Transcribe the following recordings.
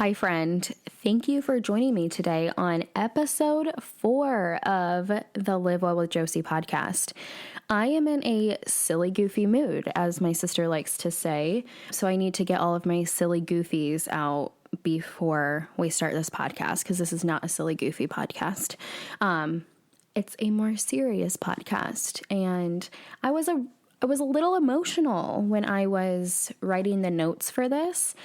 Hi, friend. Thank you for joining me today on episode 4 of the Live Well With Josie podcast. I am in a silly, goofy mood, as my sister likes to say, so I need to get all of my silly goofies out before we start this podcast, because this is not a silly, goofy podcast. It's a more serious podcast, and I was a little emotional when I was writing the notes for this.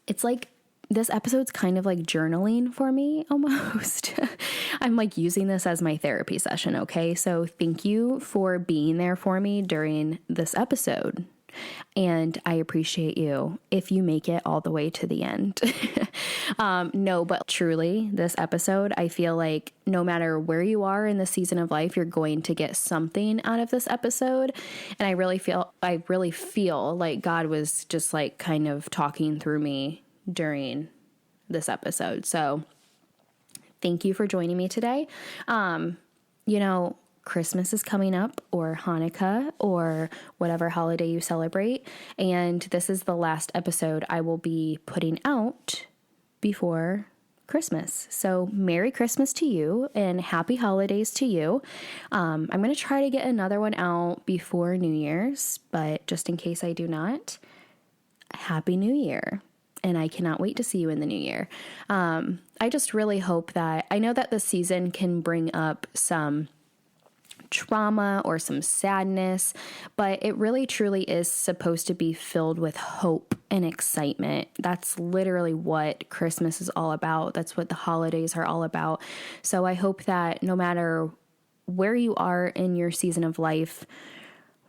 It's like this episode's kind of like journaling for me almost. I'm like using this as my therapy session, okay? So thank you for being there for me during this episode. And I appreciate you if you make it all the way to the end. No, but truly, this episode, I feel like no matter where you are in the season of life, you're going to get something out of this episode. And I really feel like God was just like kind of talking through me during this episode. So thank you for joining me today. Christmas is coming up, or Hanukkah, or whatever holiday you celebrate. And this is the last episode I will be putting out before Christmas. So Merry Christmas to you and happy holidays to you. I'm going to try to get another one out before New Year's, but just in case I do not, Happy New Year. And I cannot wait to see you in the new year. I just really hope that, I know that this season can bring up some trauma or some sadness, but it really truly is supposed to be filled with hope and excitement. That's literally what Christmas is all about. That's what the holidays are all about. So I hope that no matter where you are in your season of life,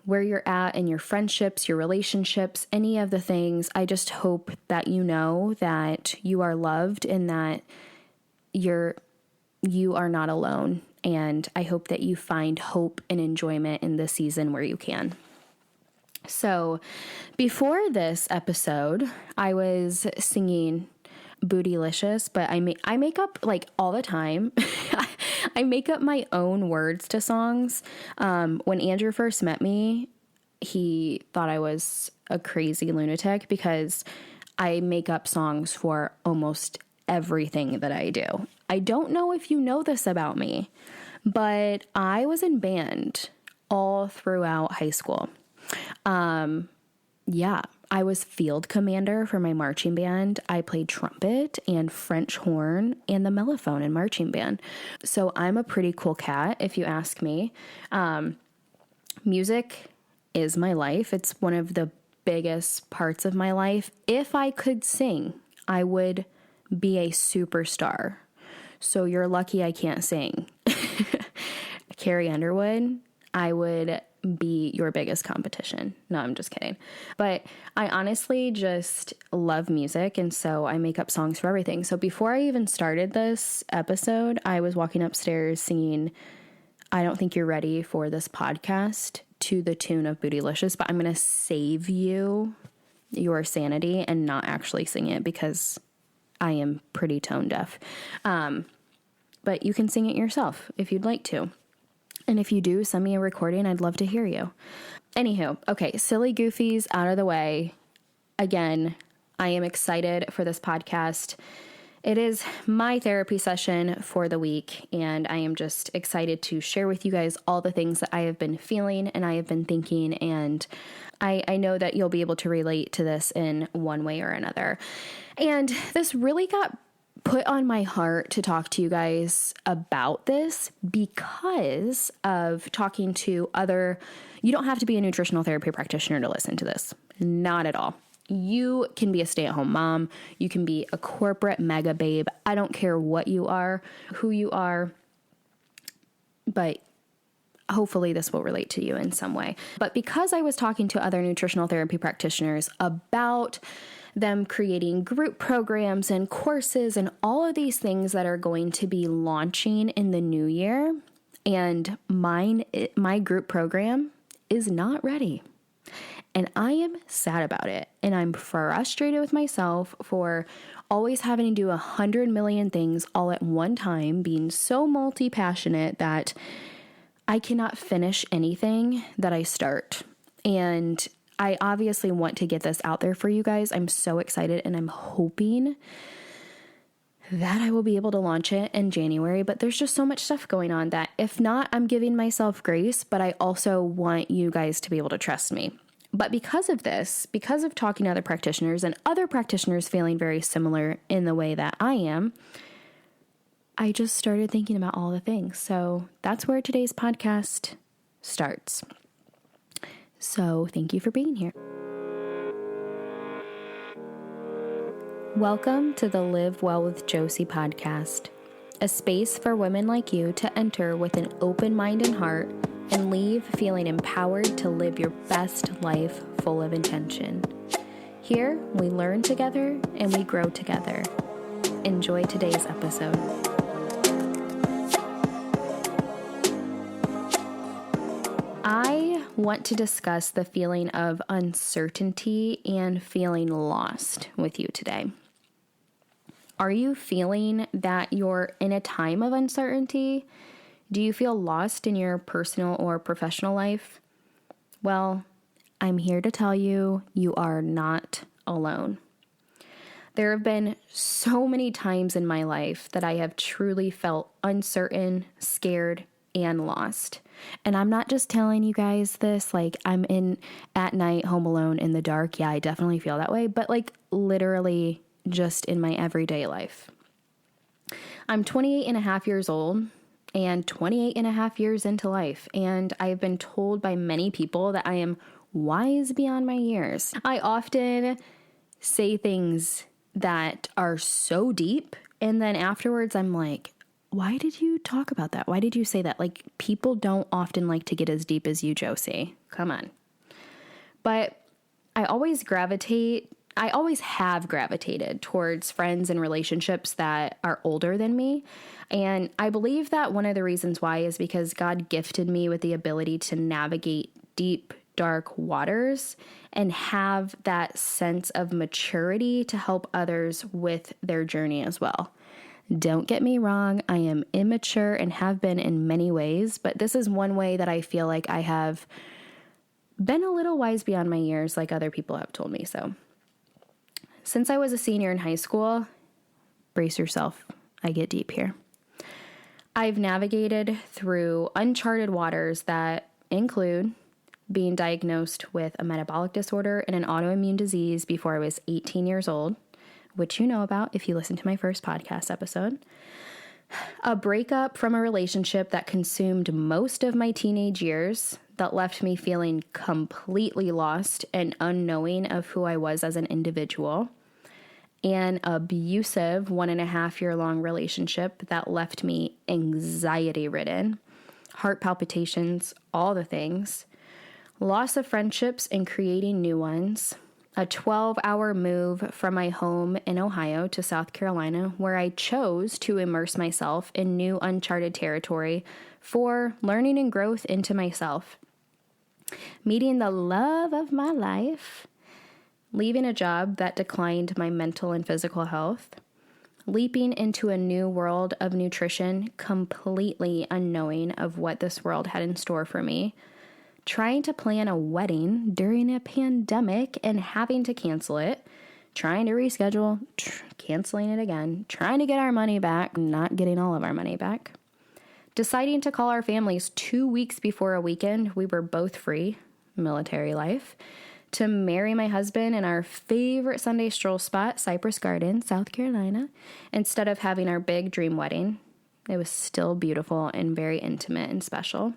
where you're at in your friendships, your relationships, any of the things, I just hope that you know that you are loved and that you are not alone. And I hope that you find hope and enjoyment in this season where you can. So before this episode, I was singing Bootylicious, but I make up like all the time. I make up my own words to songs. When Andrew first met me, he thought I was a crazy lunatic because I make up songs for almost everything that I do. I don't know if you know this about me, but I was in band all throughout high school. I was field commander for my marching band. I played trumpet and French horn and the mellophone in marching band. So I'm a pretty cool cat, if you ask me. Music is my life. It's one of the biggest parts of my life. If I could sing, I would be a superstar. So you're lucky I can't sing. Carrie Underwood, I would be your biggest competition. No, I'm just kidding. But I honestly just love music, and so I make up songs for everything. So before I even started this episode, I was walking upstairs singing I Don't Think You're Ready for This Podcast to the tune of Bootylicious, but I'm going to save you your sanity and not actually sing it because I am pretty tone deaf. But you can sing it yourself if you'd like to. And if you do, send me a recording. I'd love to hear you. Anywho, okay, silly goofies out of the way. Again, I am excited for this podcast. It is my therapy session for the week, and I am just excited to share with you guys all the things that I have been feeling and I have been thinking, and I know that you'll be able to relate to this in one way or another. And this really got put on my heart to talk to you guys about this because of talking to you don't have to be a nutritional therapy practitioner to listen to this. Not at all. You can be a stay-at-home mom. You can be a corporate mega babe. I don't care what you are, who you are, but hopefully this will relate to you in some way. But because I was talking to other nutritional therapy practitioners about them creating group programs and courses and all of these things that are going to be launching in the new year, and my group program is not ready. And I am sad about it. And I'm frustrated with myself for always having to do 100 million things all at one time, being so multi-passionate that I cannot finish anything that I start. And I obviously want to get this out there for you guys. I'm so excited, and I'm hoping that I will be able to launch it in January, but there's just so much stuff going on that if not, I'm giving myself grace, but I also want you guys to be able to trust me. But because of this, because of talking to other practitioners and other practitioners feeling very similar in the way that I am, I just started thinking about all the things. So that's where today's podcast starts. So thank you for being here. Welcome to the Live Well With Josie podcast, a space for women like you to enter with an open mind and heart and leave feeling empowered to live your best life full of intention. Here, we learn together and we grow together. Enjoy today's episode. I want to discuss the feeling of uncertainty and feeling lost with you today. Are you feeling that you're in a time of uncertainty? Do you feel lost in your personal or professional life? Well, I'm here to tell you, you are not alone. There have been so many times in my life that I have truly felt uncertain, scared, and lost. And I'm not just telling you guys this, like I'm in at night, home alone in the dark. Yeah, I definitely feel that way, but like literally just in my everyday life. I'm 28 and a half years old and 28 and a half years into life, and I've been told by many people that I am wise beyond my years. I often say things that are so deep, and then afterwards I'm like, why did you talk about that? Why did you say that? Like, people don't often like to get as deep as you, Josie. Come on. But I always have gravitated towards friends and relationships that are older than me. And I believe that one of the reasons why is because God gifted me with the ability to navigate deep, dark waters and have that sense of maturity to help others with their journey as well. Don't get me wrong, I am immature and have been in many ways, but this is one way that I feel like I have been a little wise beyond my years, like other people have told me so. Since I was a senior in high school, brace yourself, I get deep here. I've navigated through uncharted waters that include being diagnosed with a metabolic disorder and an autoimmune disease before I was 18 years old, which you know about if you listen to my first podcast episode. A breakup from a relationship that consumed most of my teenage years that left me feeling completely lost and unknowing of who I was as an individual. An abusive 1.5-year-long relationship that left me anxiety-ridden, heart palpitations, all the things. Loss of friendships and creating new ones. A 12-hour move from my home in Ohio to South Carolina, where I chose to immerse myself in new uncharted territory for learning and growth into myself. Meeting the love of my life. Leaving a job that declined my mental and physical health. Leaping into a new world of nutrition, completely unknowing of what this world had in store for me. Trying to plan a wedding during a pandemic and having to cancel it, trying to reschedule, canceling it again, trying to get our money back, not getting all of our money back, deciding to call our families 2 weeks before a weekend we were both free, military life, to marry my husband in our favorite Sunday stroll spot, Cypress Gardens, South Carolina, instead of having our big dream wedding. It was still beautiful and very intimate and special.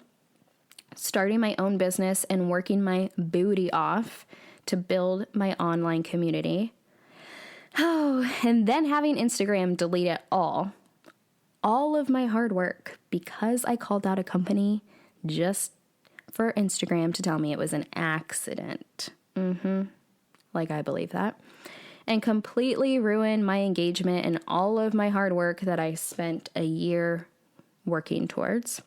Starting my own business and working my booty off to build my online community. Oh, and then having Instagram delete it all of my hard work because I called out a company just for Instagram to tell me it was an accident. Like I believe that. And completely ruin my engagement and all of my hard work that I spent a year working towards.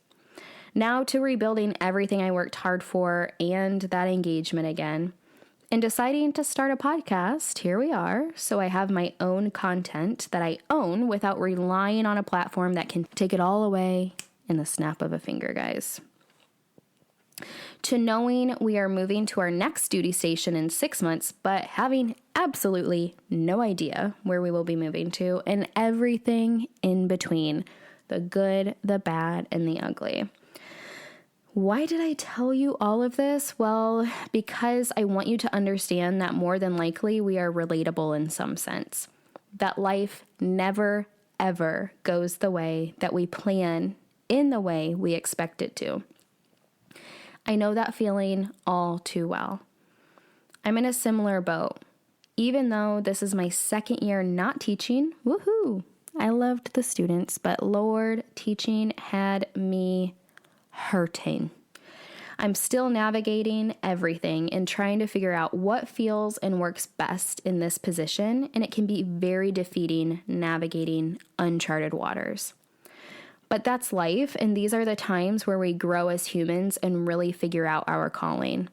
Now to rebuilding everything I worked hard for and that engagement again. And deciding to start a podcast, here we are. So I have my own content that I own without relying on a platform that can take it all away in the snap of a finger, guys. to knowing we are moving to our next duty station in 6 months, but having absolutely no idea where we will be moving to, and everything in between, the good, the bad, and the ugly. Why did I tell you all of this? Well, because I want you to understand that more than likely we are relatable in some sense. That life never, ever goes the way that we plan in the way we expect it to. I know that feeling all too well. I'm in a similar boat. Even though this is my second year not teaching, woohoo! I loved the students, but Lord, teaching had me hurting. I'm still navigating everything and trying to figure out what feels and works best in this position, and it can be very defeating navigating uncharted waters. But that's life, and these are the times where we grow as humans and really figure out our calling.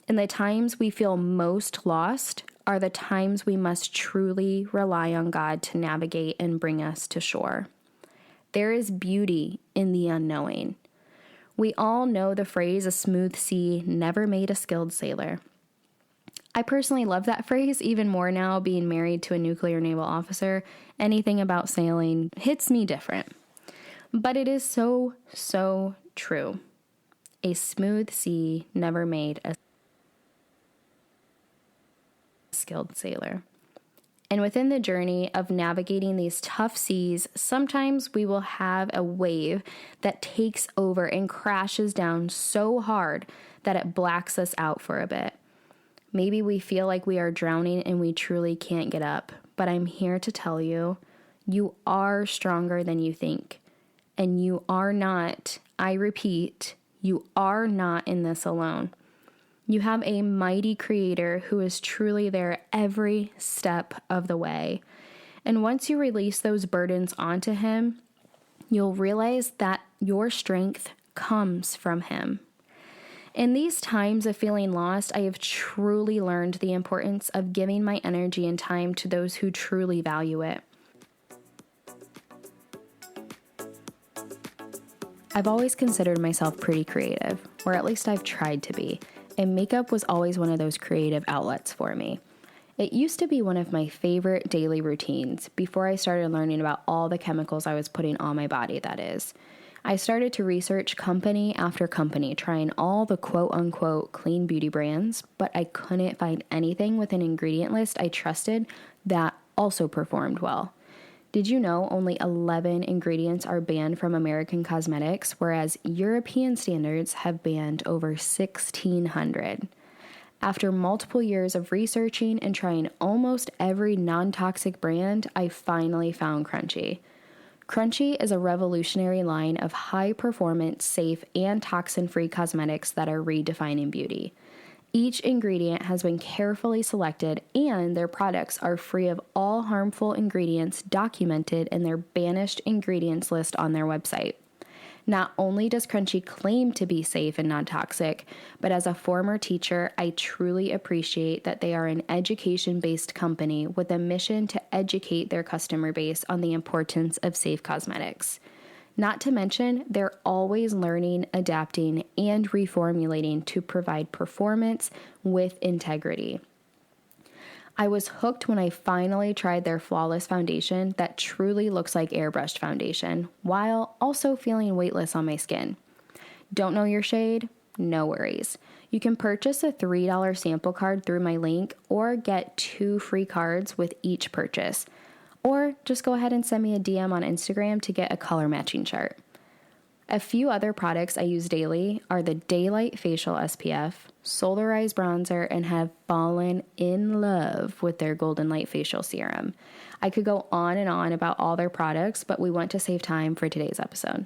And the times we feel most lost are the times we must truly rely on God to navigate and bring us to shore. There is beauty in the unknowing. We all know the phrase, "a smooth sea never made a skilled sailor." I personally love that phrase even more now, being married to a nuclear naval officer. Anything about sailing hits me different. But it is so, so true. A smooth sea never made a skilled sailor. And within the journey of navigating these tough seas, sometimes we will have a wave that takes over and crashes down so hard that it blacks us out for a bit. Maybe we feel like we are drowning and we truly can't get up. But I'm here to tell you, you are stronger than you think. And you are not, I repeat, you are not in this alone. You have a mighty creator who is truly there every step of the way. And once you release those burdens onto him, you'll realize that your strength comes from him. In these times of feeling lost, I have truly learned the importance of giving my energy and time to those who truly value it. I've always considered myself pretty creative, or at least I've tried to be, and makeup was always one of those creative outlets for me. It used to be one of my favorite daily routines before I started learning about all the chemicals I was putting on my body, that is. I started to research company after company, trying all the quote-unquote clean beauty brands, but I couldn't find anything with an ingredient list I trusted that also performed well. Did you know only 11 ingredients are banned from American cosmetics, whereas European standards have banned over 1,600? After multiple years of researching and trying almost every non-toxic brand, I finally found Crunchi. Crunchi is a revolutionary line of high-performance, safe, and toxin-free cosmetics that are redefining beauty. Each ingredient has been carefully selected, and their products are free of all harmful ingredients documented in their banished ingredients list on their website. Not only does Crunchi claim to be safe and non-toxic, but as a former teacher, I truly appreciate that they are an education-based company with a mission to educate their customer base on the importance of safe cosmetics. Not to mention, they're always learning, adapting, and reformulating to provide performance with integrity. I was hooked when I finally tried their flawless foundation that truly looks like airbrushed foundation, while also feeling weightless on my skin. Don't know your shade? No worries. You can purchase a $3 sample card through my link or get 2 free cards with each purchase. Or just go ahead and send me a DM on Instagram to get a color matching chart. A few other products I use daily are the Daylight Facial SPF, Solarize Bronzer, and have fallen in love with their Golden Light Facial Serum. I could go on and on about all their products, but we want to save time for today's episode.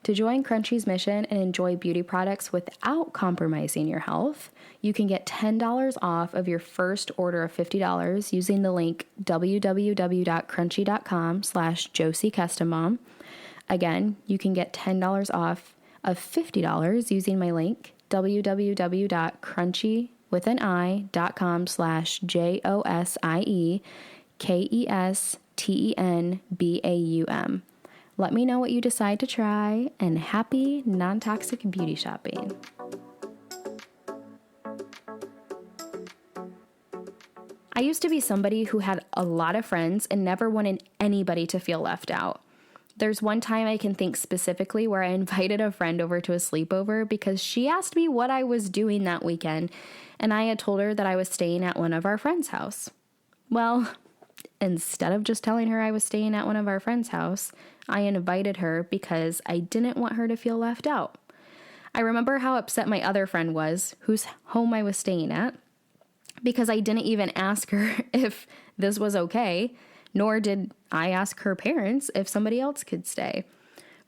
To join Crunchi's mission and enjoy beauty products without compromising your health, you can get $10 off of your first order of $50 using the link www.crunchi.com/JosieCustomMom. Again, you can get $10 off of $50 using my link www.crunchy.com/JosieKestenbaum. Let me know what you decide to try, and happy non-toxic beauty shopping. I used to be somebody who had a lot of friends and never wanted anybody to feel left out. There's one time I can think specifically where I invited a friend over to a sleepover because she asked me what I was doing that weekend, and I had told her that I was staying at one of our friends' house. Well, instead of just telling her I was staying at one of our friends' house, I invited her because I didn't want her to feel left out. I remember how upset my other friend was, whose home I was staying at, because I didn't even ask her if this was okay, nor did I ask her parents if somebody else could stay.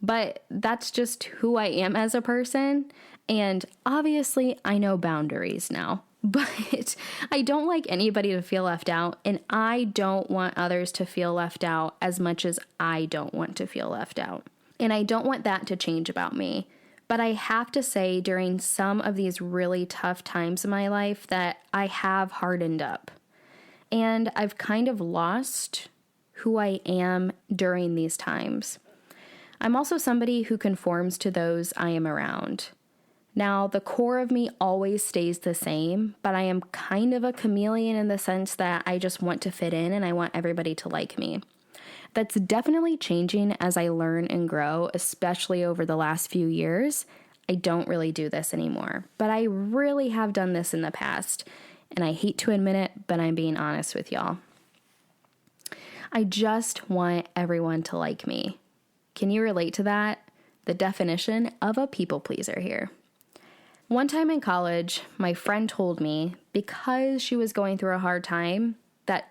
But that's just who I am as a person, and obviously I know boundaries now. But I don't like anybody to feel left out, and I don't want others to feel left out as much as I don't want to feel left out. And I don't want that to change about me. But I have to say, during some of these really tough times in my life, that I have hardened up. And I've kind of lost who I am during these times. I'm also somebody who conforms to those I am around. Now, the core of me always stays the same, but I am kind of a chameleon in the sense that I just want to fit in and I want everybody to like me. That's definitely changing as I learn and grow, especially over the last few years. I don't really do this anymore, but I really have done this in the past, and I hate to admit it, but I'm being honest with y'all. I just want everyone to like me. Can you relate to that? The definition of a people pleaser here. One time in college, my friend told me because she was going through a hard time that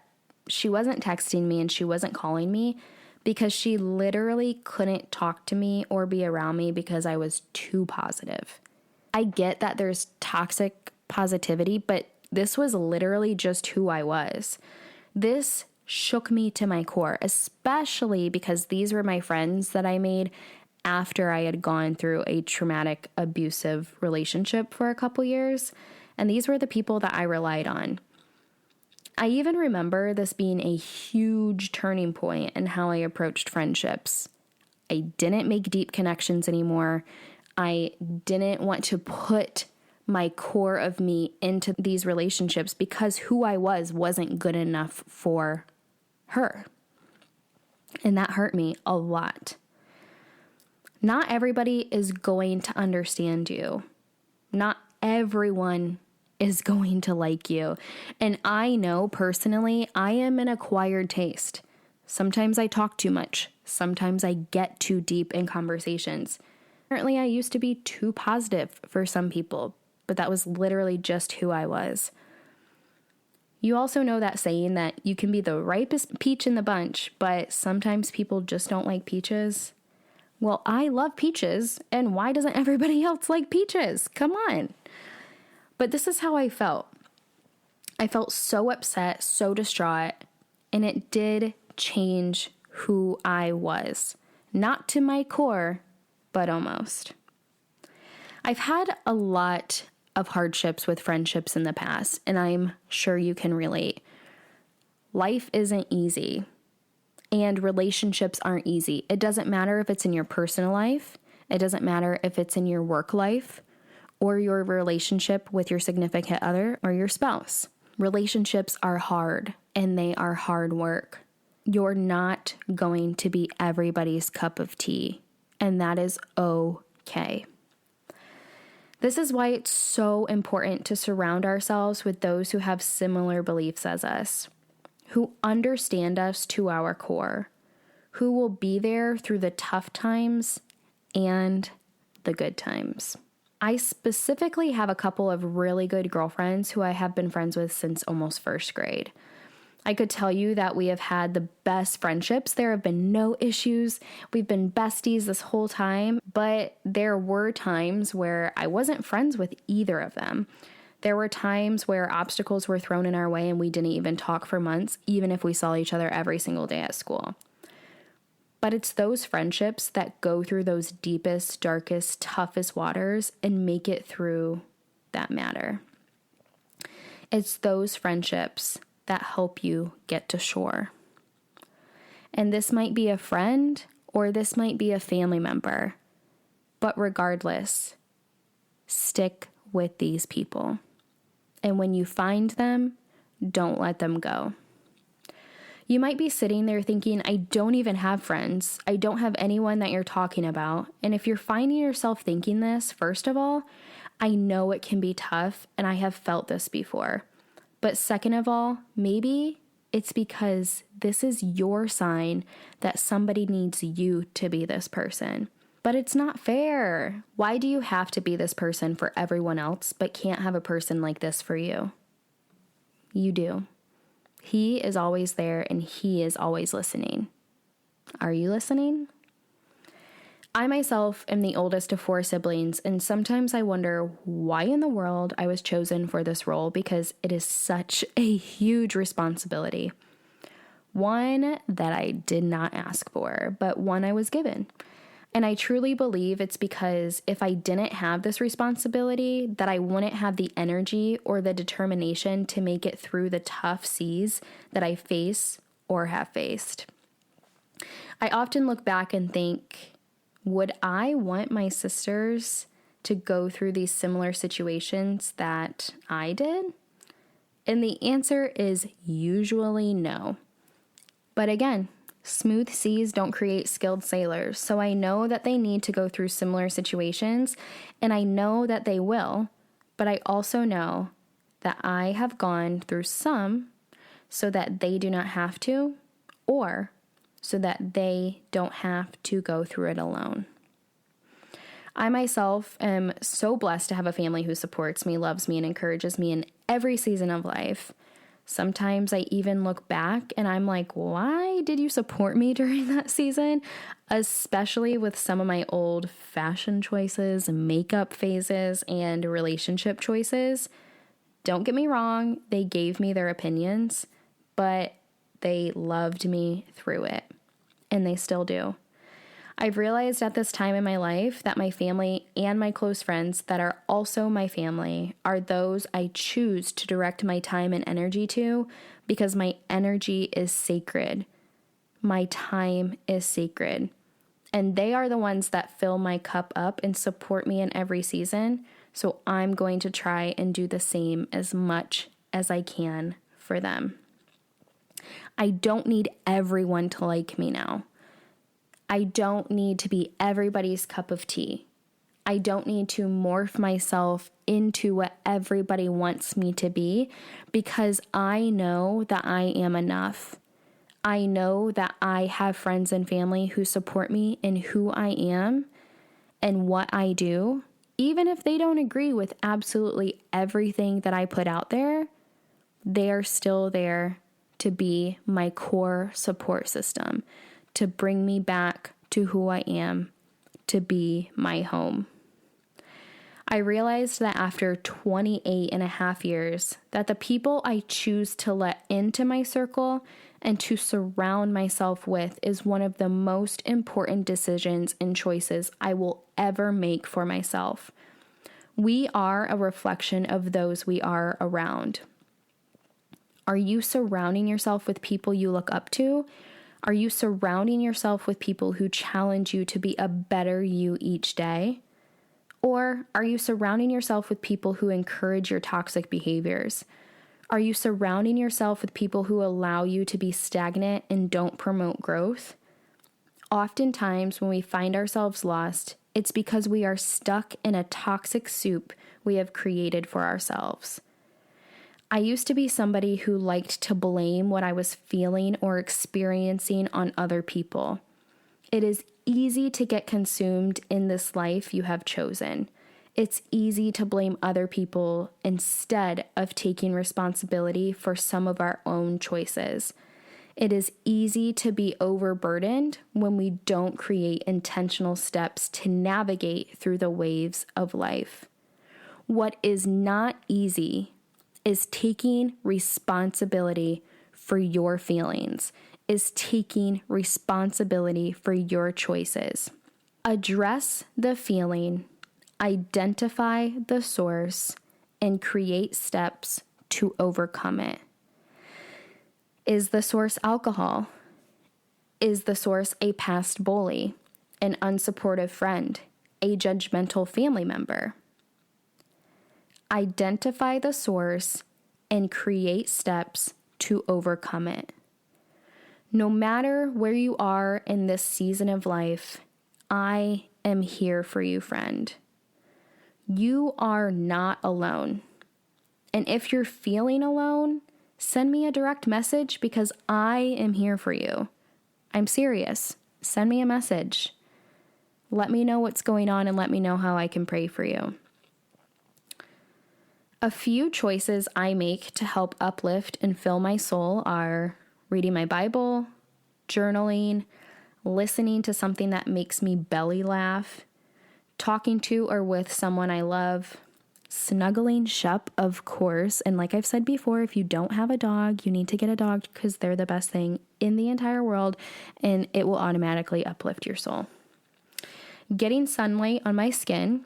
she wasn't texting me and she wasn't calling me because she literally couldn't talk to me or be around me because I was too positive. I get that there's toxic positivity, but this was literally just who I was. This shook me to my core, especially because these were my friends that I made after I had gone through a traumatic, abusive relationship for a couple years, and these were the people that I relied on. I even remember this being a huge turning point in how I approached friendships. I didn't make deep connections anymore. I didn't want to put my core of me into these relationships because who I was wasn't good enough for her. And that hurt me a lot. Not everybody is going to understand you. Not everyone is going to like you. And I know personally, I am an acquired taste. Sometimes I talk too much. Sometimes I get too deep in conversations. Apparently, I used to be too positive for some people, but that was literally just who I was. You also know that saying that you can be the ripest peach in the bunch, but sometimes people just don't like peaches. Well, I love peaches, and why doesn't everybody else like peaches? Come on. But this is how I felt. I felt so upset, so distraught, and it did change who I was. Not to my core, but almost. I've had a lot of hardships with friendships in the past, and I'm sure you can relate. Life isn't easy. And relationships aren't easy. It doesn't matter if it's in your personal life. It doesn't matter if it's in your work life or your relationship with your significant other or your spouse. Relationships are hard and they are hard work. You're not going to be everybody's cup of tea, and that is okay. This is why it's so important to surround ourselves with those who have similar beliefs as us, who understand us to our core, who will be there through the tough times and the good times. I specifically have a couple of really good girlfriends who I have been friends with since almost first grade. I could tell you that we have had the best friendships. There have been no issues. We've been besties this whole time, but there were times where I wasn't friends with either of them. There were times where obstacles were thrown in our way and we didn't even talk for months, even if we saw each other every single day at school. But it's those friendships that go through those deepest, darkest, toughest waters and make it through that matter. It's those friendships that help you get to shore. And this might be a friend or this might be a family member. But regardless, stick with these people. And when you find them, don't let them go. You might be sitting there thinking, I don't even have friends. I don't have anyone that you're talking about. And if you're finding yourself thinking this, first of all, I know it can be tough and I have felt this before. But second of all, maybe it's because this is your sign that somebody needs you to be this person. But it's not fair. Why do you have to be this person for everyone else, but can't have a person like this for you? You do. He is always there and he is always listening. Are you listening? I myself am the oldest of 4 siblings, and sometimes I wonder why in the world I was chosen for this role because it is such a huge responsibility. One that I did not ask for, but one I was given. And I truly believe it's because if I didn't have this responsibility, that I wouldn't have the energy or the determination to make it through the tough seas that I face or have faced. I often look back and think, would I want my sisters to go through these similar situations that I did? And the answer is usually no. But again, smooth seas don't create skilled sailors, so I know that they need to go through similar situations, and I know that they will, but I also know that I have gone through some so that they do not have to, or so that they don't have to go through it alone. I myself am so blessed to have a family who supports me, loves me, and encourages me in every season of life. Sometimes I even look back and I'm like, why did you support me during that season? Especially with some of my old fashion choices, makeup phases, and relationship choices. Don't get me wrong, they gave me their opinions, but they loved me through it, and they still do. I've realized at this time in my life that my family and my close friends that are also my family are those I choose to direct my time and energy to because my energy is sacred. My time is sacred. And they are the ones that fill my cup up and support me in every season. So I'm going to try and do the same as much as I can for them. I don't need everyone to like me now. I don't need to be everybody's cup of tea. I don't need to morph myself into what everybody wants me to be because I know that I am enough. I know that I have friends and family who support me in who I am and what I do. Even if they don't agree with absolutely everything that I put out there, they are still there to be my core support system, to bring me back to who I am, to be my home. I realized that after 28 and a half years, that the people I choose to let into my circle and to surround myself with is one of the most important decisions and choices I will ever make for myself. We are a reflection of those we are around. Are you surrounding yourself with people you look up to? Are you surrounding yourself with people who challenge you to be a better you each day? Or are you surrounding yourself with people who encourage your toxic behaviors? Are you surrounding yourself with people who allow you to be stagnant and don't promote growth? Oftentimes, when we find ourselves lost, it's because we are stuck in a toxic soup we have created for ourselves. I used to be somebody who liked to blame what I was feeling or experiencing on other people. It is easy to get consumed in this life you have chosen. It's easy to blame other people instead of taking responsibility for some of our own choices. It is easy to be overburdened when we don't create intentional steps to navigate through the waves of life. What is not easy is taking responsibility for your feelings, is taking responsibility for your choices. Address the feeling, identify the source, and create steps to overcome it. Is the source alcohol? Is the source a past bully, an unsupportive friend, a judgmental family member? Identify the source and create steps to overcome it. No matter where you are in this season of life, I am here for you, friend. You are not alone. And if you're feeling alone, send me a direct message because I am here for you. I'm serious. Send me a message. Let me know what's going on and let me know how I can pray for you. A few choices I make to help uplift and fill my soul are reading my Bible, journaling, listening to something that makes me belly laugh, talking to or with someone I love, snuggling Shep, of course. And like I've said before, if you don't have a dog, you need to get a dog because they're the best thing in the entire world and it will automatically uplift your soul. Getting sunlight on my skin,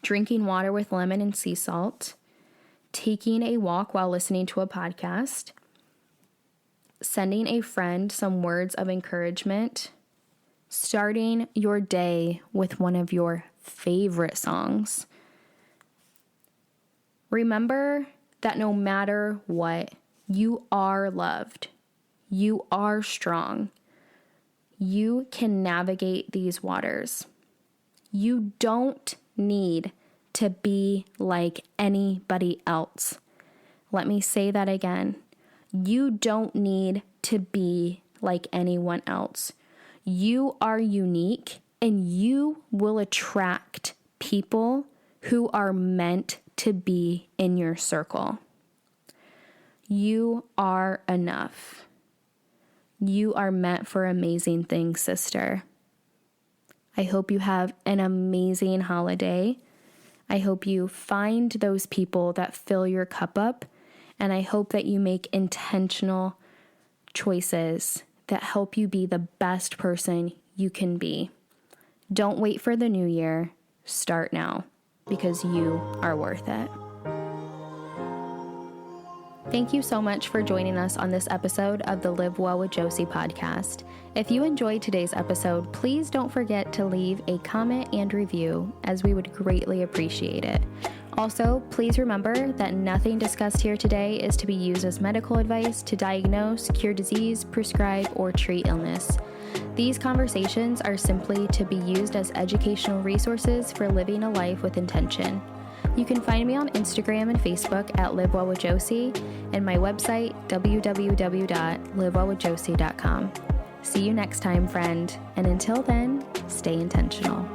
drinking water with lemon and sea salt, taking a walk while listening to a podcast, sending a friend some words of encouragement, starting your day with one of your favorite songs. Remember that no matter what, you are loved. You are strong. You can navigate these waters. You don't need to be like anybody else. Let me say that again. You don't need to be like anyone else. You are unique and you will attract people who are meant to be in your circle. You are enough. You are meant for amazing things, sister. I hope you have an amazing holiday. I hope you find those people that fill your cup up, and I hope that you make intentional choices that help you be the best person you can be. Don't wait for the new year. Start now because you are worth it. Thank you so much for joining us on this episode of the Live Well with Josie podcast. If you enjoyed today's episode, please don't forget to leave a comment and review, as we would greatly appreciate it. Also, please remember that nothing discussed here today is to be used as medical advice to diagnose, cure disease, prescribe, or treat illness. These conversations are simply to be used as educational resources for living a life with intention. You can find me on Instagram and Facebook at Live Well with Josie and my website, www.livewellwithjosie.com. See you next time, friend. And until then, stay intentional.